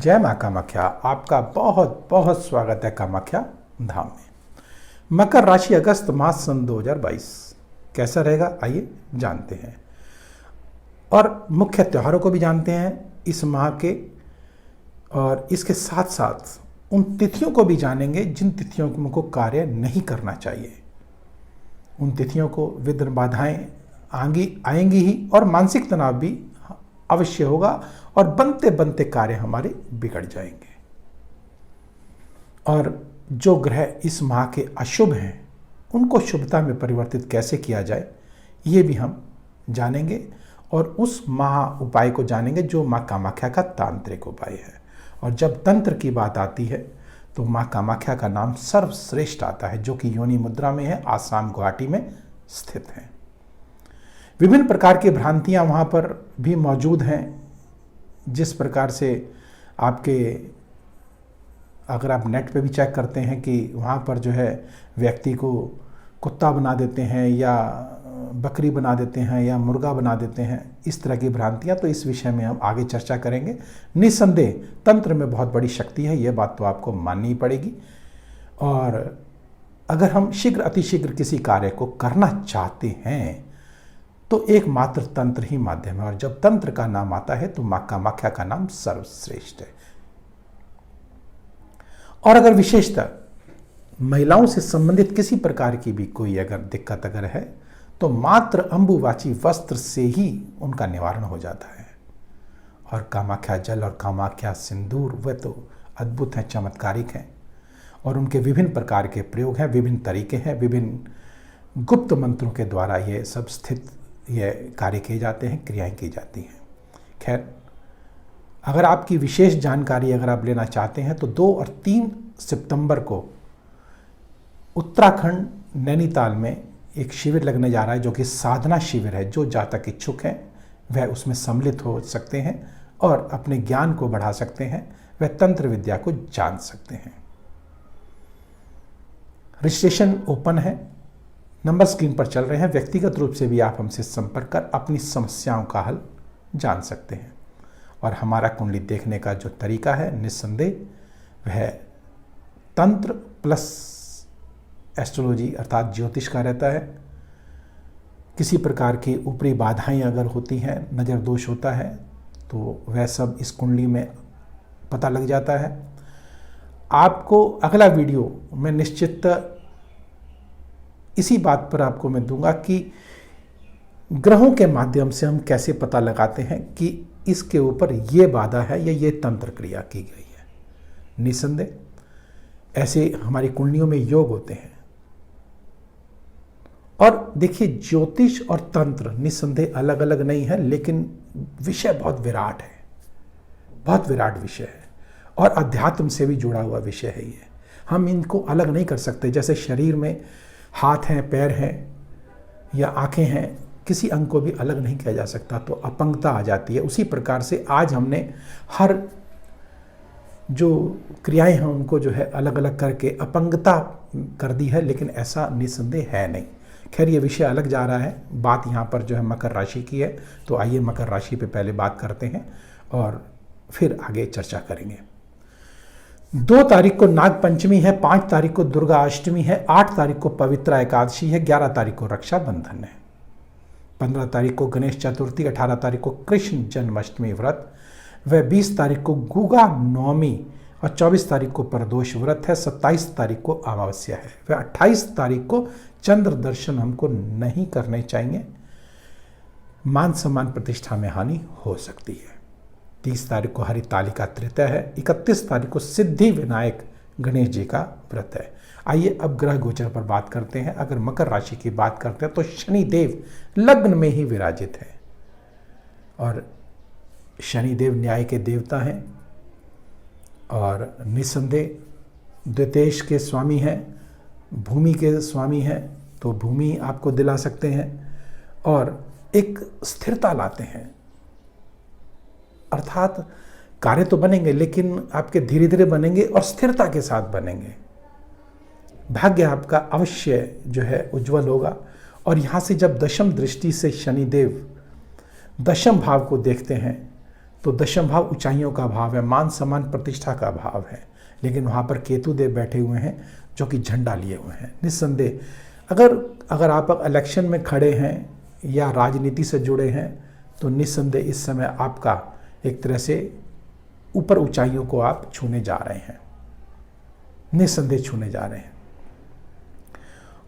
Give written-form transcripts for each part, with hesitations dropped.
जय माँ कामाख्या। आपका बहुत बहुत स्वागत है कामाख्या धाम में। मकर राशि अगस्त मास सन 2022 कैसा रहेगा, आइए जानते हैं। और मुख्य त्योहारों को भी जानते हैं इस माह के, और इसके साथ साथ उन तिथियों को भी जानेंगे जिन तिथियों को कार्य नहीं करना चाहिए। उन तिथियों को विघ्न बाधाएं आएंगी ही, और मानसिक तनाव भी अवश्य होगा, और बनते बनते कार्य हमारे बिगड़ जाएंगे। और जो ग्रह इस माह के अशुभ हैं उनको शुभता में परिवर्तित कैसे किया जाए, ये भी हम जानेंगे। और उस महा उपाय को जानेंगे जो माँ कामाख्या का तांत्रिक उपाय है। और जब तंत्र की बात आती है तो माँ कामाख्या का नाम सर्वश्रेष्ठ आता है, जो कि योनि मुद्रा में है, आसाम गुवाहाटी में स्थित है। विभिन्न प्रकार की भ्रांतियां वहाँ पर भी मौजूद हैं। जिस प्रकार से आपके, अगर आप नेट पे भी चेक करते हैं कि वहाँ पर जो है व्यक्ति को कुत्ता बना देते हैं, या बकरी बना देते हैं, या मुर्गा बना देते हैं, इस तरह की भ्रांतियाँ, तो इस विषय में हम आगे चर्चा करेंगे। निस्संदेह तंत्र में बहुत बड़ी शक्ति है, ये बात तो आपको माननी ही पड़ेगी। और अगर हम शीघ्र अतिशीघ्र किसी कार्य को करना चाहते हैं तो एकमात्र तंत्र ही माध्यम है। और जब तंत्र का नाम आता है तो माँ कामाख्या का नाम सर्वश्रेष्ठ है। और अगर विशेषतः महिलाओं से संबंधित किसी प्रकार की भी कोई अगर दिक्कत अगर है तो मात्र अंबुवाची वस्त्र से ही उनका निवारण हो जाता है। और कामाख्या जल और कामाख्या सिंदूर वे तो अद्भुत हैं, चमत्कारिक हैं। और उनके विभिन्न प्रकार के प्रयोग हैं, विभिन्न तरीके हैं, विभिन्न गुप्त मंत्रों के द्वारा ये सब स्थित ये कार्य किए जाते हैं, क्रियाएं की जाती हैं। खैर, अगर आपकी विशेष जानकारी अगर आप लेना चाहते हैं तो 2 और 3 सितंबर को उत्तराखंड नैनीताल में एक शिविर लगने जा रहा है, जो कि साधना शिविर है। जो जातक इच्छुक हैं वह उसमें सम्मिलित हो सकते हैं और अपने ज्ञान को बढ़ा सकते हैं, वह तंत्र विद्या को जान सकते हैं। रजिस्ट्रेशन ओपन है, नंबर स्क्रीन पर चल रहे हैं। व्यक्तिगत रूप से भी आप हमसे संपर्क कर अपनी समस्याओं का हल जान सकते हैं। और हमारा कुंडली देखने का जो तरीका है, निस्संदेह वह तंत्र प्लस एस्ट्रोलॉजी अर्थात ज्योतिष का रहता है। किसी प्रकार की ऊपरी बाधाएं अगर होती हैं, नज़र दोष होता है, तो वह सब इस कुंडली में पता लग जाता है। आपको अगला वीडियो मैं निश्चित इसी बात पर आपको मैं दूंगा कि ग्रहों के माध्यम से हम कैसे पता लगाते हैं कि इसके ऊपर ये बाधा है या ये तंत्र क्रिया की गई है। निस्संदेह ऐसे हमारी कुंडलियों में योग होते हैं। और देखिए, ज्योतिष और तंत्र निस्संदेह अलग अलग नहीं है, लेकिन विषय बहुत विराट है, बहुत विराट विषय है। और अध्यात्म से भी जुड़ा हुआ विषय है ये। हम इनको अलग नहीं कर सकते। जैसे शरीर में हाथ हैं, पैर हैं या आंखें हैं, किसी अंग को भी अलग नहीं किया जा सकता, तो अपंगता आ जाती है। उसी प्रकार से आज हमने हर जो क्रियाएं हैं उनको जो है अलग अलग करके अपंगता कर दी है, लेकिन ऐसा निस्संदेह है नहीं। खैर, ये विषय अलग जा रहा है। बात यहाँ पर जो है मकर राशि की है, तो आइए मकर राशि पे पहले बात करते हैं और फिर आगे चर्चा करेंगे। 2 तारीख को नाग पंचमी है, 5 तारीख को दुर्गा अष्टमी है, 8 तारीख को पवित्रा एकादशी है, 11 तारीख को रक्षाबंधन है, 15 तारीख को गणेश चतुर्थी, 18 तारीख को कृष्ण जन्माष्टमी व्रत, वह 20 तारीख को गुगा नवमी और 24 तारीख को प्रदोष व्रत है, 27 तारीख को अमावस्या है, वह 28 तारीख को चंद्र दर्शन हमको नहीं करने चाहिए, मान सम्मान प्रतिष्ठा में हानि हो सकती है। 30 तारीख को हरितालिका तृतीया है, 31 तारीख को सिद्धि विनायक गणेश जी का व्रत है। आइए अब ग्रह गोचर पर बात करते हैं। अगर मकर राशि की बात करते हैं तो शनिदेव लग्न में ही विराजित है। और शनिदेव न्याय के देवता हैं और निस्संदेह द्वितेश के स्वामी हैं, भूमि के स्वामी हैं, तो भूमि आपको दिला सकते हैं और एक स्थिरता लाते हैं। अर्थात कार्य तो बनेंगे, लेकिन आपके धीरे धीरे बनेंगे और स्थिरता के साथ बनेंगे। भाग्य आपका अवश्य जो है उज्जवल होगा। और यहाँ से जब दशम दृष्टि से शनिदेव दशम भाव को देखते हैं तो दशम भाव ऊंचाइयों का भाव है, मान सम्मान प्रतिष्ठा का भाव है, लेकिन वहाँ पर केतु देव बैठे हुए हैं जो कि झंडा लिए हुए हैं। निस्संदेह अगर आप इलेक्शन में खड़े हैं या राजनीति से जुड़े हैं तो निस्संदेह इस समय आपका एक तरह से ऊपर ऊंचाइयों को आप छूने जा रहे हैं, निस्संदेह छूने जा रहे हैं।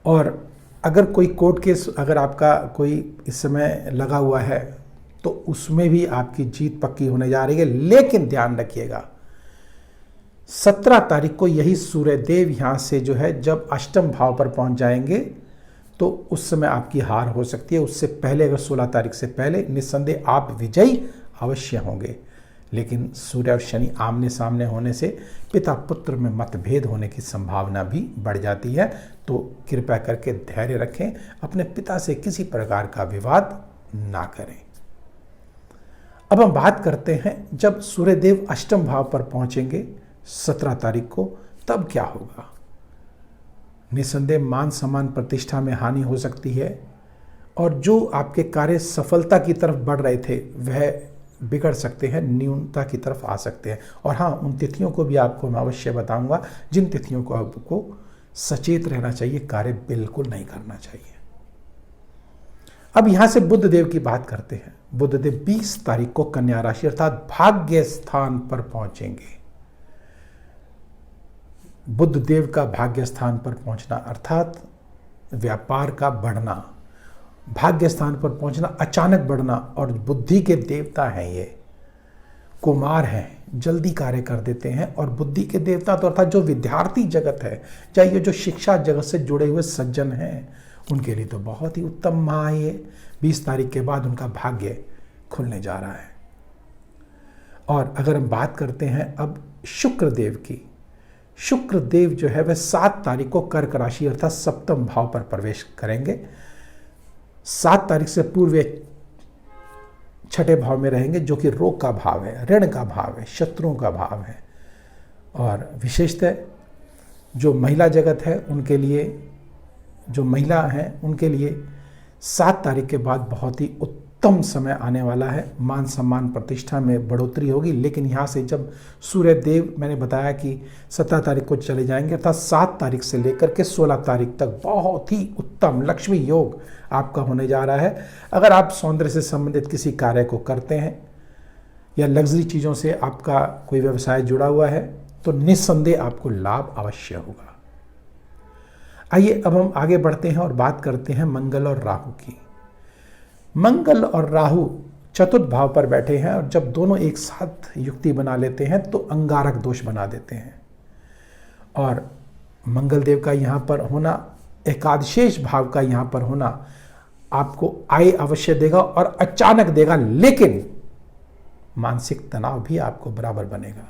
और अगर कोई कोर्ट केस अगर आपका कोई इस समय लगा हुआ है तो उसमें भी आपकी जीत पक्की होने जा रही है। लेकिन ध्यान रखिएगा 17 तारीख को यही सूर्यदेव यहाँ से जो है जब अष्टम भाव पर पहुँच जाएंगे तो उस समय आपकी हार हो सकती है। उससे पहले अगर 16 तारीख से पहले निस्संदेह आप विजयी अवश्य होंगे। लेकिन सूर्य और शनि आमने सामने होने से पिता पुत्र में मतभेद होने की संभावना भी बढ़ जाती है। तो कृपया करके धैर्य रखें, अपने पिता से किसी प्रकार का विवाद ना करें। अब हम बात करते हैं जब सूर्यदेव अष्टम भाव पर पहुंचेंगे 17 तारीख को, तब क्या होगा। निस्संदेह मान सम्मान प्रतिष्ठा में हानि हो सकती है और जो आपके कार्य सफलता की तरफ बढ़ रहे थे वह बिगड़ सकते हैं, न्यूनता की तरफ आ सकते हैं। और हाँ, उन तिथियों को भी आपको मैं अवश्य बताऊंगा जिन तिथियों को आपको सचेत रहना चाहिए, कार्य बिल्कुल नहीं करना चाहिए। अब यहां से बुध देव की बात करते हैं। बुध देव 20 तारीख को कन्या राशि अर्थात भाग्य स्थान पर पहुंचेंगे। बुध देव का भाग्य स्थान पर पहुंचना अर्थात व्यापार का बढ़ना, भाग्य स्थान पर पहुंचना, अचानक बढ़ना। और बुद्धि के देवता हैं ये, कुमार हैं, जल्दी कार्य कर देते हैं। और बुद्धि के देवता तो अर्थात जो विद्यार्थी जगत है, चाहे ये जो शिक्षा जगत से जुड़े हुए सज्जन हैं, उनके लिए तो बहुत ही उत्तम माह है। 20 तारीख के बाद उनका भाग्य खुलने जा रहा है। और अगर हम बात करते हैं अब शुक्र देव की, शुक्र देव जो है वह 7 तारीख को कर्क राशि अर्थात सप्तम भाव पर प्रवेश करेंगे। 7 तारीख से पूर्व छठे भाव में रहेंगे जो कि रोग का भाव है, ऋण का भाव है, शत्रुओं का भाव है। और विशेषतः जो महिला जगत है उनके लिए, जो महिला हैं उनके लिए 7 तारीख के बाद बहुत ही उत्तम समय आने वाला है। मान सम्मान प्रतिष्ठा में बढ़ोतरी होगी। लेकिन यहाँ से जब सूर्य देव, मैंने बताया कि 17 तारीख को चले जाएंगे अर्थात 7 तारीख से लेकर के 16 तारीख तक बहुत ही उत्तम लक्ष्मी योग आपका होने जा रहा है। अगर आप सौंदर्य से संबंधित किसी कार्य को करते हैं या लग्जरी चीज़ों से आपका कोई व्यवसाय जुड़ा हुआ है तो निस्संदेह आपको लाभ अवश्य होगा। आइए अब हम आगे बढ़ते हैं और बात करते हैं मंगल और राहु की। मंगल और राहु चतुर्थ भाव पर बैठे हैं और जब दोनों एक साथ युक्ति बना लेते हैं तो अंगारक दोष बना देते हैं। और मंगल देव का यहाँ पर होना, एकादशेष भाव का यहाँ पर होना आपको आय अवश्य देगा और अचानक देगा, लेकिन मानसिक तनाव भी आपको बराबर बनेगा।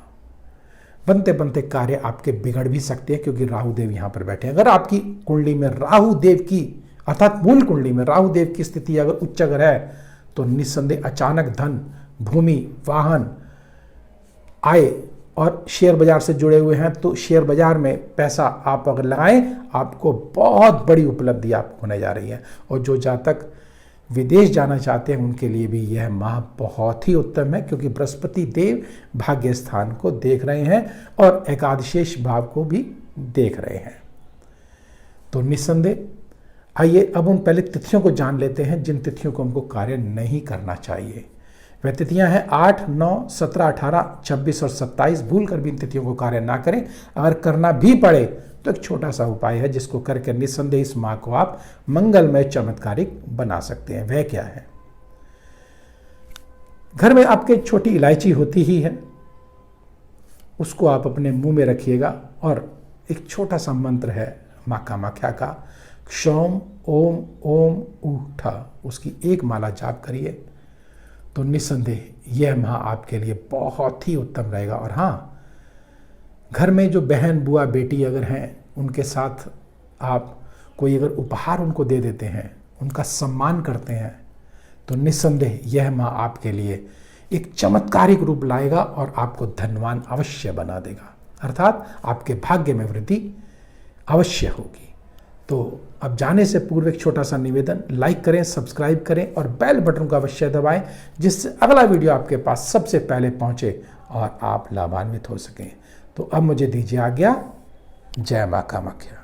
बनते बनते कार्य आपके बिगड़ भी सकते हैं क्योंकि राहु देव यहाँ पर बैठे हैं। अगर आपकी कुंडली में राहु देव की अर्थात मूल कुंडली में राहु देव की स्थिति अगर उच्च अगर है तो निस्संदेह अचानक धन, भूमि, वाहन, आय और शेयर बाजार से जुड़े हुए हैं तो शेयर बाजार में पैसा आप अगर लगाएं आपको बहुत बड़ी उपलब्धि आपको होने जा रही है। और जो जातक विदेश जाना चाहते हैं उनके लिए भी यह माह बहुत ही उत्तम है क्योंकि बृहस्पति देव भाग्य स्थान को देख रहे हैं और एकादशेष भाव को भी देख रहे हैं। तो निस्संदेह आइए अब उन पहले तिथियों को जान लेते हैं जिन तिथियों को हमको कार्य नहीं करना चाहिए। वह तिथियां हैं 8, 9, 17, 18, 26 और 27। भूल कर भी इन तिथियों को कार्य ना करें। अगर करना भी पड़े तो एक छोटा सा उपाय है जिसको करके निस्संदेह इस माह को आप मंगलमय चमत्कारिक बना सकते हैं। वह क्या है? घर में आपके छोटी इलायची होती ही है, उसको आप अपने मुंह में रखिएगा और एक छोटा सा मंत्र है माँ कामाख्या का, क्षौम ओम ओम ऊठा, उसकी एक माला जाप करिए तो निस्संदेह यह माह आपके लिए बहुत ही उत्तम रहेगा। और हाँ, घर में जो बहन, बुआ, बेटी अगर हैं उनके साथ आप कोई अगर उपहार उनको दे देते हैं, उनका सम्मान करते हैं तो निस्संदेह यह माह आपके लिए एक चमत्कारिक रूप लाएगा और आपको धनवान अवश्य बना देगा, अर्थात आपके भाग्य में वृद्धि अवश्य होगी। तो अब जाने से पूर्व एक छोटा सा निवेदन, लाइक करें, सब्सक्राइब करें और बेल बटन का अवश्य दबाएं, जिससे अगला वीडियो आपके पास सबसे पहले पहुंचे और आप लाभान्वित हो सकें। तो अब मुझे दीजिए आज्ञा। जय मां कामाख्या।